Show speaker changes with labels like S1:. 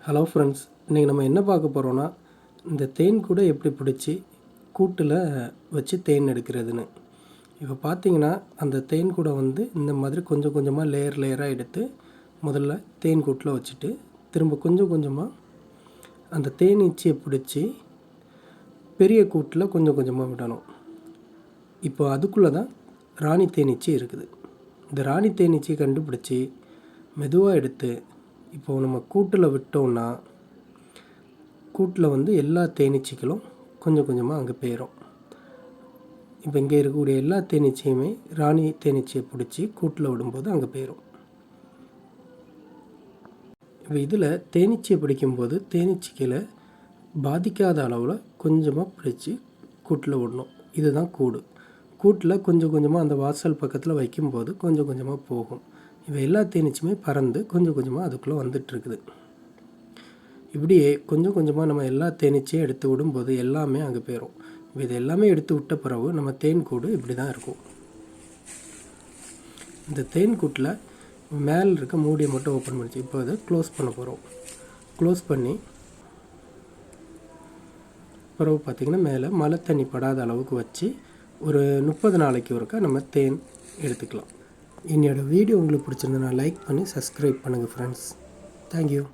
S1: Hello friends, இன்றைக்கி நம்ம என்ன பார்க்க போகிறோன்னா, இந்த தேன் கூட எப்படி பிடிச்சி கூட்டில் வச்சு தேன் எடுக்கிறதுன்னு. இப்போ பார்த்தீங்கன்னா, அந்த தேன் கூட இந்த மாதிரி கொஞ்சம் கொஞ்சமாக லேயராக எடுத்து முதல்ல தேன் கூட்டில் வச்சுட்டு திரும்ப கொஞ்சம் கொஞ்சமாக அந்த தேனீச்சியை பிடிச்சி பெரிய கூட்டில் கொஞ்சம் கொஞ்சமாக விடணும். இப்போ அதுக்குள்ளே தான் ராணி தேனீச்சி இருக்குது. இந்த ராணி தேனீச்சியை கண்டுபிடிச்சி மெதுவாக எடுத்து இப்போது நம்ம கூட்டில் விட்டோம்னா கூட்டில் எல்லா தேனீச்சிகளும் கொஞ்சம் கொஞ்சமாக அங்கே போயிடும். இப்போ இங்கே இருக்கக்கூடிய எல்லா தேனீச்சியுமே ராணி தேனீச்சியை பிடிச்சி கூட்டில் விடும்போது அங்கே போயிடும். இப்போ இதில் தேனீச்சியை பிடிக்கும்போது தேனீச்சிகளை பாதிக்காத அளவில் கொஞ்சமாக பிடிச்சி கூட்டில் விடணும். இதுதான் கூடு. கூட்டில் கொஞ்சம் கொஞ்சமாக அந்த வாசல் பக்கத்தில் வைக்கும்போது கொஞ்சம் கொஞ்சமாக போகும். இப்போ எல்லா தேனீச்சியுமே பறந்து கொஞ்சம் கொஞ்சமாக அதுக்குள்ளே வந்துட்டுருக்குது. இப்படியே கொஞ்சம் கொஞ்சமாக நம்ம எல்லா தேனீச்சியும் எடுத்து விடும்போது எல்லாமே அங்கே போயிடும். இப்போ இது எல்லாமே எடுத்து விட்ட பிறகு நம்ம தேன் கூடு இப்படி தான் இருக்கும். இந்த தேன் கூட்டில் மேலே இருக்க மூடியை மட்டும் ஓப்பன் பண்ணிச்சு. இப்போ அதை க்ளோஸ் பண்ண போகிறோம். க்ளோஸ் பண்ணி பிறகு பார்த்திங்கன்னா மேலே மழை தண்ணி படாத அளவுக்கு வச்சு ஒரு 30 நாளைக்கு ஒருக்கா நம்ம தேன் எடுத்துக்கலாம். என்னோடய வீடியோ உங்களுக்கு பிடிச்சிருந்தா லைக் பண்ணி சப்ஸ்கிரைப் பண்ணுங்கள் ஃப்ரெண்ட்ஸ். தேங்க்யூ.